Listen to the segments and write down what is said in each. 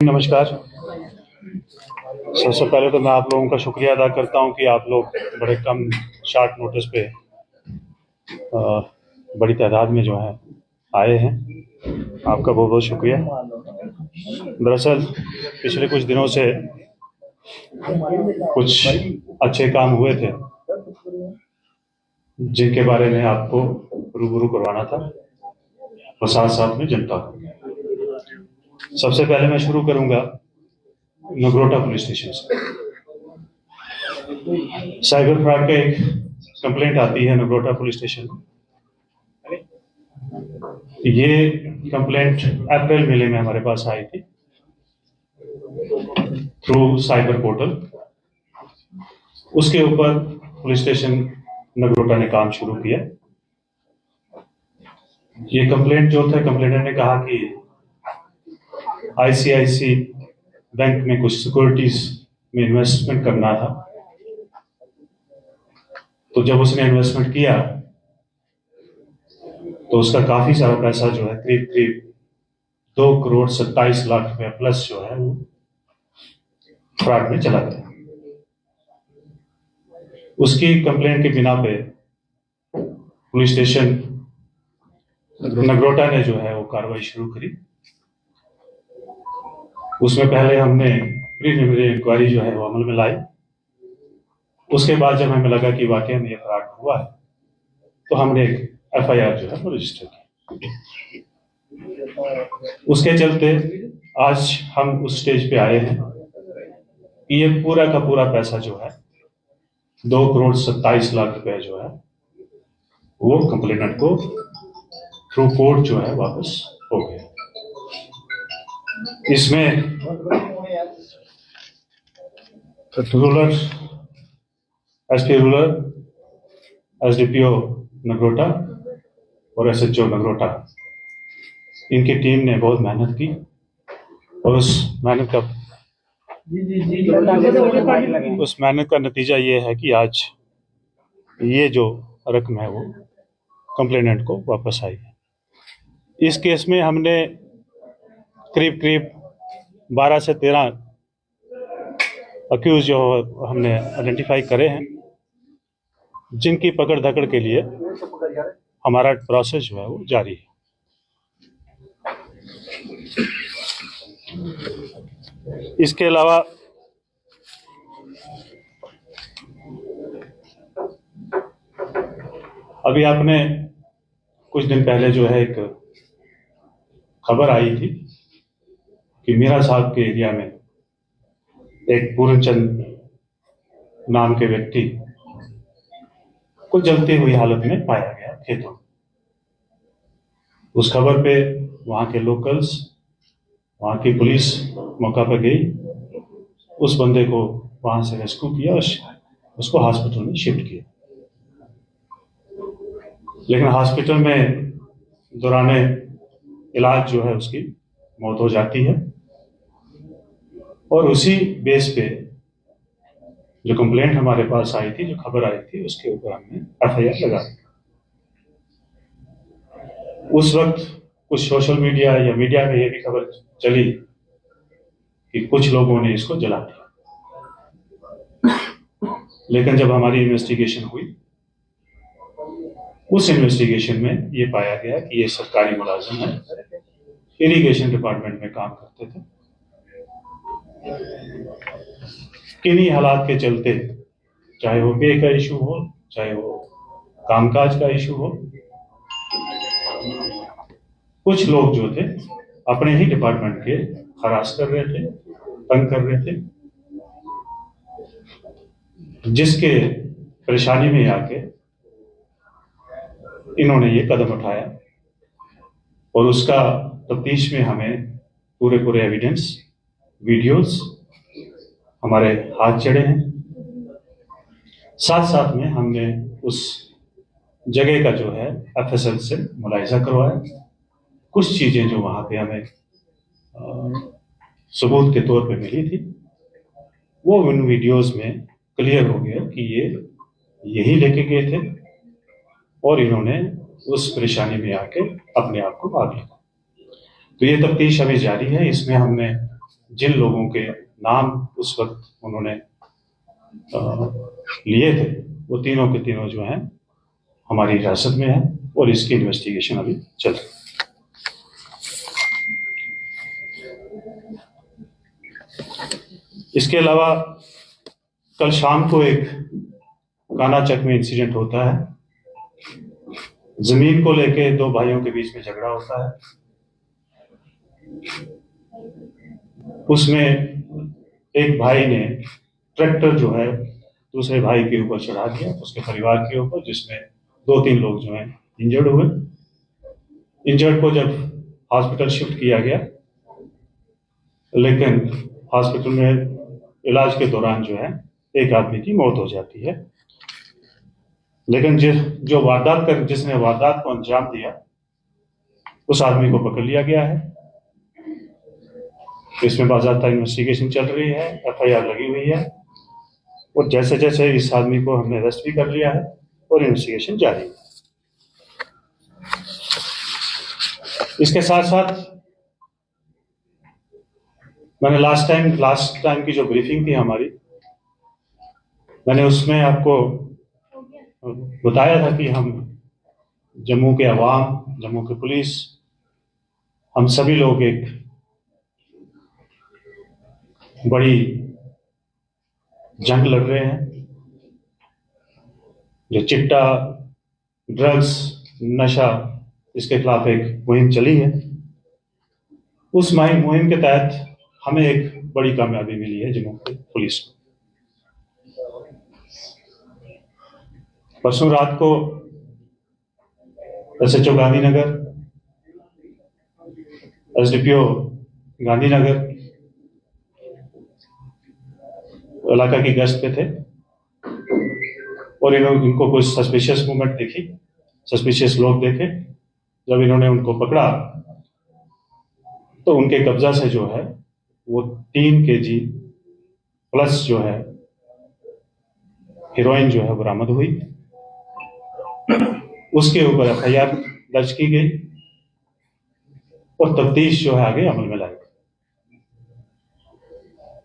नमस्कार। सबसे पहले तो मैं आप लोगों का शुक्रिया अदा करता हूं कि आप लोग बड़े कम शॉर्ट नोटिस पे बड़ी तादाद में जो है आए हैं। आपका बहुत बहुत शुक्रिया। दरअसल पिछले कुछ दिनों से कुछ अच्छे काम हुए थे जिनके बारे में आपको रूबरू करवाना था और साथ साथ में जनता को। सबसे पहले मैं शुरू करूंगा नगरोटा पुलिस स्टेशन से। साइबर फ्रॉड का एक कंप्लेंट आती है नगरोटा पुलिस स्टेशन में। ये कंप्लेंट अप्रैल महीने में हमारे पास आई थी थ्रू साइबर पोर्टल। उसके ऊपर पुलिस स्टेशन नगरोटा ने काम शुरू किया। ये कंप्लेंट जो था, कंप्लेनेंट ने कहा कि आईसीआईसी बैंक में कुछ सिक्योरिटीज में इन्वेस्टमेंट करना था। तो जब उसने इन्वेस्टमेंट किया तो उसका काफी सारा पैसा जो है करीब 2,27,00,000 रुपया प्लस जो है वो फ्रॉड में चला गया। उसकी कंप्लेंट के बिना पे पुलिस स्टेशन नगरोटा ने जो है वो कार्रवाई शुरू करी। उसमें पहले हमने प्रीलिमिनरी इंक्वायरी जो है वो अमल में लाई। उसके बाद जब हमें लगा कि वाकई में ये फ्रॉड हुआ है तो हमने एक एफआईआर जो है वो रजिस्टर की। उसके चलते आज हम उस स्टेज पे आए हैं कि ये पूरा का पूरा पैसा जो है 2,27,00,000 रुपए जो है वो कंप्लेनेंट को थ्रू कोर्ट जो है वापस हो गया। इसमें rural SP rural, SDPO Nagrota और एसएचओ नगरोटा, इनकी टीम ने बहुत मेहनत की और उस मेहनत का नतीजा ये है कि आज ये जो रकम है वो कंप्लेनेंट को वापस आई है। इस केस में हमने करीब 12 से 13 अक्यूज जो हमने आइडेंटिफाई करे हैं, जिनकी पकड़ धकड़ के लिए हमारा प्रोसेस जो है वो जारी है। इसके अलावा अभी आपने कुछ दिन पहले जो है एक खबर आई थी कि मीरा साहब के एरिया में एक पूर्णचंद नाम के व्यक्ति को जलती हुई हालत में पाया गया खेतों। उस खबर पे वहां के लोकल्स, वहां की पुलिस मौका पर गई, उस बंदे को वहां से रेस्क्यू किया और उसको हॉस्पिटल में शिफ्ट किया। लेकिन हॉस्पिटल में दौराने इलाज जो है उसकी मौत हो जाती है और उसी बेस पे जो कंप्लेंट हमारे पास आई थी, जो खबर आई थी, उसके ऊपर हमने एफआईआर लगा दी। उस वक्त कुछ सोशल मीडिया या मीडिया में ये भी खबर चली कि कुछ लोगों ने इसको जला दिया। लेकिन जब हमारी इन्वेस्टिगेशन हुई, उस इन्वेस्टिगेशन में ये पाया गया कि ये सरकारी मुलाजिम है, इरिगेशन डिपार्टमेंट में काम करते थे। किन्हीं हालात के चलते, चाहे वो पे का इशू हो, चाहे वो कामकाज का इशू हो, कुछ लोग जो थे अपने ही डिपार्टमेंट के हरास कर रहे थे, तंग कर रहे थे, जिसके परेशानी में आके इन्होंने ये कदम उठाया और उसका तफ्तीश में हमें पूरे एविडेंस, वीडियोस हमारे हाथ चढ़े हैं। साथ साथ में हमने उस जगह का जो है एफएसएल से मुलाहिजा करवाया। कुछ चीजें जो वहां पे हमें सबूत के तौर पे मिली थी, वो उन वीडियोस में क्लियर हो गया कि ये यही लेके गए थे और इन्होंने उस परेशानी में आके अपने आप को आग लगा। तो ये तफ्तीश अभी जारी है। इसमें हमने जिन लोगों के नाम उस वक्त उन्होंने लिए थे, वो तीनों के तीनों जो हैं हमारी हिरासत में है और इसकी इन्वेस्टिगेशन अभी चल रही है। इसके अलावा कल शाम को एक कानाचक में इंसिडेंट होता है। जमीन को लेके दो भाइयों के बीच में झगड़ा होता है। उसमें एक भाई ने ट्रैक्टर जो है दूसरे भाई के ऊपर चढ़ा दिया, उसके परिवार के ऊपर, जिसमें 2-3 लोग जो हैं इंजर्ड हुए। इंजर्ड को जब हॉस्पिटल शिफ्ट किया गया, लेकिन हॉस्पिटल में इलाज के दौरान जो है एक आदमी की मौत हो जाती है। लेकिन जिसने वारदात को अंजाम दिया, उस आदमी को पकड़ लिया गया है। इसमें बाज़ाब्ता इन्वेस्टिगेशन चल रही है, FIR लगी हुई है और जैसे जैसे इस आदमी को हमने अरेस्ट भी कर लिया है और इन्वेस्टिगेशन जारी है। इसके साथ साथ मैंने लास्ट टाइम की जो ब्रीफिंग थी हमारी, मैंने उसमें आपको बताया था कि हम जम्मू के अवाम, जम्मू के पुलिस, हम सभी लोग एक बड़ी जंग लड़ रहे हैं। जो चिट्टा, ड्रग्स, नशा, इसके खिलाफ एक मुहिम चली है। उस मुहिम के तहत हमें एक बड़ी कामयाबी मिली है जम्मू की पुलिस को। परसों रात को SHO गांधीनगर, SDPO गांधीनगर इलाका की गश्त पे थे और इनको कुछ सस्पिशियस मूवमेंट दिखी, सस्पिशियस लोग देखे। जब इन्होंने उनको पकड़ा तो उनके कब्जा से जो है वो 3 kg प्लस जो है हेरोइन जो है बरामद हुई। उसके ऊपर FIR दर्ज की गई और तफ्तीश जो है आगे अमल में लाई गई।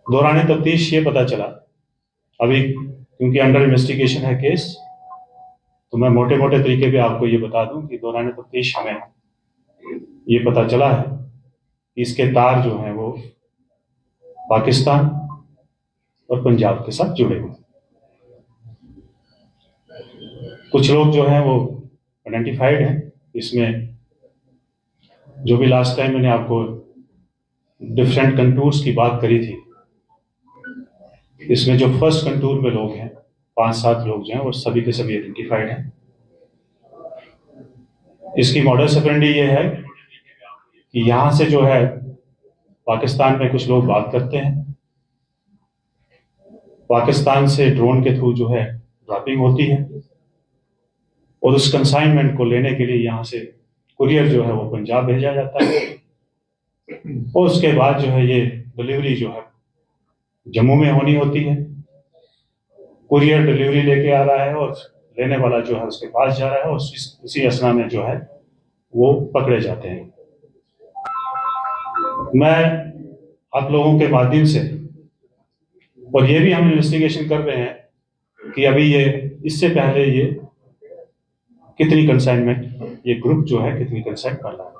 दौरान तफ्तीश ये पता चला, अभी क्योंकि अंडर इन्वेस्टिगेशन है केस, तो मैं मोटे मोटे तरीके पे आपको ये बता दूं कि दौरान तफ्तीश हमें ये पता चला है कि इसके तार जो हैं वो पाकिस्तान और पंजाब के साथ जुड़े हुए। कुछ लोग जो हैं वो आइडेंटिफाइड हैं। इसमें जो भी लास्ट टाइम मैंने आपको डिफरेंट कंटूर्स की बात करी थी, इसमें जो फर्स्ट कंटूर में लोग हैं, 5-7 लोग जो हैं वो सभी के सभी आइडेंटिफाइड हैं। इसकी मॉडस ऑपरेंडी ये है कि यहां से जो है पाकिस्तान में कुछ लोग बात करते हैं, पाकिस्तान से ड्रोन के थ्रू जो है ड्रॉपिंग होती है और उस कंसाइनमेंट को लेने के लिए यहां से कुरियर जो है वो पंजाब भेजा जाता है और उसके बाद जो है ये डिलीवरी जो है जम्मू में होनी होती है। कुरियर डिलीवरी लेके आ रहा है और लेने वाला जो है उसके पास जा रहा है और उसी असना में जो है वो पकड़े जाते हैं। मैं आप लोगों के माध्यम से, और ये भी हम इन्वेस्टिगेशन कर रहे हैं कि अभी ये इससे पहले ये कितनी कंसाइनमेंट, ये ग्रुप जो है कितनी कंसाइन कर रहा है।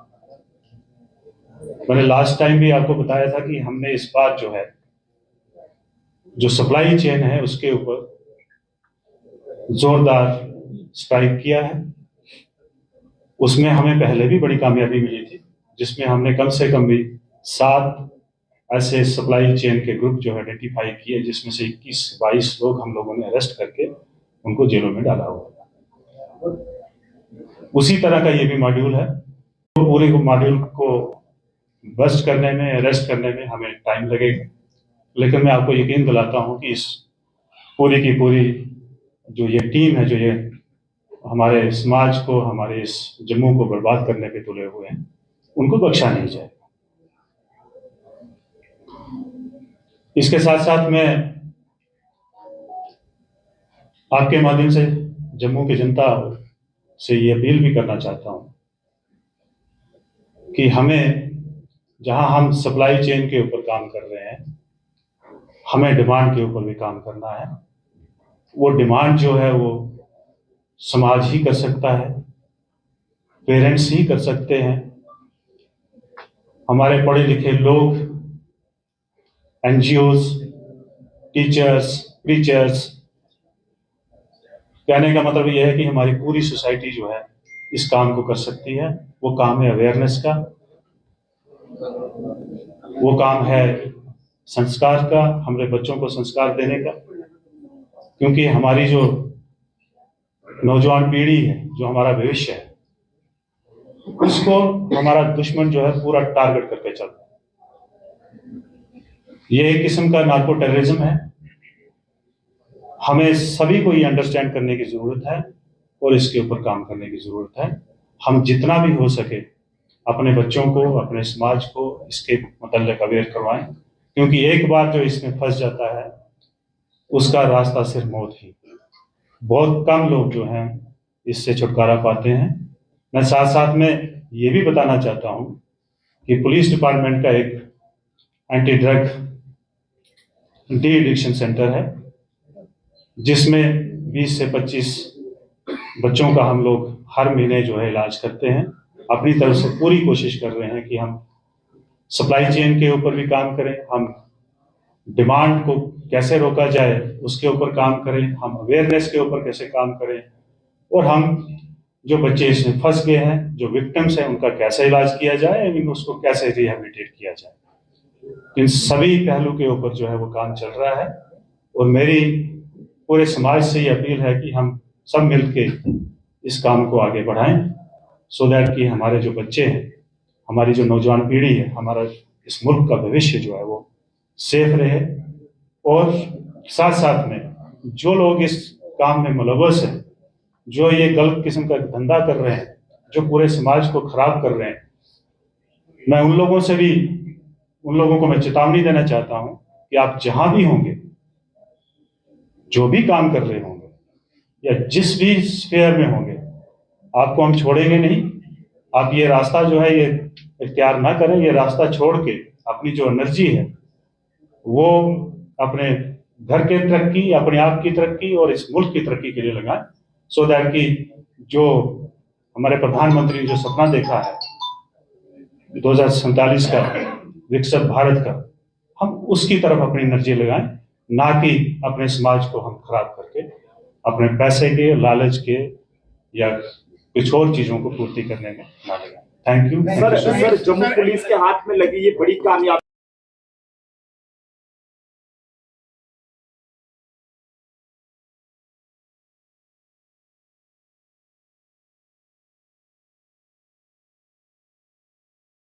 मैंने लास्ट टाइम भी आपको बताया था कि हमने इस बार जो है जो सप्लाई चेन है उसके ऊपर जोरदार स्ट्राइक किया है। उसमें हमें पहले भी बड़ी कामयाबी मिली थी, जिसमें हमने कम से कम भी 7 ऐसे सप्लाई चेन के ग्रुप जो है आइडेंटिफाई किए, जिसमें से 21-22 लोग हम लोगों ने अरेस्ट करके उनको जेलों में डाला हुआ। उसी तरह का ये भी मॉड्यूल है। तो पूरे मॉड्यूल को बस्ट करने में, अरेस्ट करने में हमें टाइम लगेगा, लेकिन मैं आपको यकीन दिलाता हूं कि इस पूरी की पूरी जो ये टीम है, जो ये हमारे समाज को, हमारे इस जम्मू को बर्बाद करने पे तुले हुए हैं, उनको बख्शा नहीं जाएगा। इसके साथ साथ मैं आपके माध्यम से जम्मू की जनता से ये अपील भी करना चाहता हूं कि हमें जहां हम सप्लाई चेन के ऊपर काम कर रहे हैं, हमें डिमांड के ऊपर भी काम करना है। वो डिमांड जो है वो समाज ही कर सकता है, पेरेंट्स ही कर सकते हैं, हमारे पढ़े लिखे लोग, एनजीओज, टीचर्स, प्रीचर्स। कहने का मतलब यह है कि हमारी पूरी सोसाइटी जो है इस काम को कर सकती है। वो काम है अवेयरनेस का, वो काम है संस्कार का, हमारे बच्चों को संस्कार देने का। क्योंकि हमारी जो नौजवान पीढ़ी है, जो हमारा भविष्य है, उसको हमारा दुश्मन जो है पूरा टारगेट करके चलता है। ये एक किस्म का नार्को टेररिज्म है। हमें सभी को ये अंडरस्टैंड करने की जरूरत है और इसके ऊपर काम करने की जरूरत है। हम जितना भी हो सके अपने बच्चों को, अपने समाज को इसके मतलब अवेयर करवाएं, क्योंकि एक बार जो इसमें फंस जाता है उसका रास्ता सिर्फ मौत ही। बहुत कम लोग जो हैं इससे छुटकारा पाते हैं। मैं साथ साथ में ये भी बताना चाहता हूं कि पुलिस डिपार्टमेंट का एक anti drug de addiction centre है, जिसमें 20 से 25 बच्चों का हम लोग हर महीने जो है इलाज करते हैं। अपनी तरफ से पूरी कोशिश कर रहे हैं कि हम सप्लाई चेन के ऊपर भी काम करें, हम डिमांड को कैसे रोका जाए उसके ऊपर काम करें, हम अवेयरनेस के ऊपर कैसे काम करें, और हम जो बच्चे इसमें फंस गए हैं, जो विक्टिम्स हैं, उनका कैसे इलाज किया जाए, उसको कैसे रिहेबिलिटेट किया जाए। इन सभी पहलू के ऊपर जो है वो काम चल रहा है। और मेरी पूरे समाज से ये अपील है कि हम सब मिलके इस काम को आगे बढ़ाएं, सो दैट कि हमारे जो बच्चे हैं, हमारी जो नौजवान पीढ़ी है, हमारा इस मुल्क का भविष्य जो है वो सेफ रहे। और साथ साथ में जो लोग इस काम में मुलव्वस हैं, जो ये गलत किस्म का धंधा कर रहे हैं, जो पूरे समाज को खराब कर रहे हैं, मैं उन लोगों को मैं चेतावनी देना चाहता हूं कि आप जहां भी होंगे, जो भी काम कर रहे होंगे, या जिस भी स्फीयर में होंगे, आपको हम छोड़ेंगे नहीं। आप ये रास्ता जो है ये इख्तियार ना करें। ये रास्ता छोड़ के अपनी जो एनर्जी है वो अपने घर के तरक्की, अपने आप की तरक्की और इस मुल्क की तरक्की के लिए लगाएं, सो दैट कि जो हमारे प्रधानमंत्री ने जो सपना देखा है 2047 का विकसित भारत का, हम उसकी तरफ अपनी एनर्जी लगाएं, ना कि अपने समाज को हम खराब करके अपने पैसे के, लालच के या कुछ और चीजों को पूर्ति करने में ना लगाएं। Thank you. Sir, Jammu police के हाथ में लगी ये बड़ी कामयाबी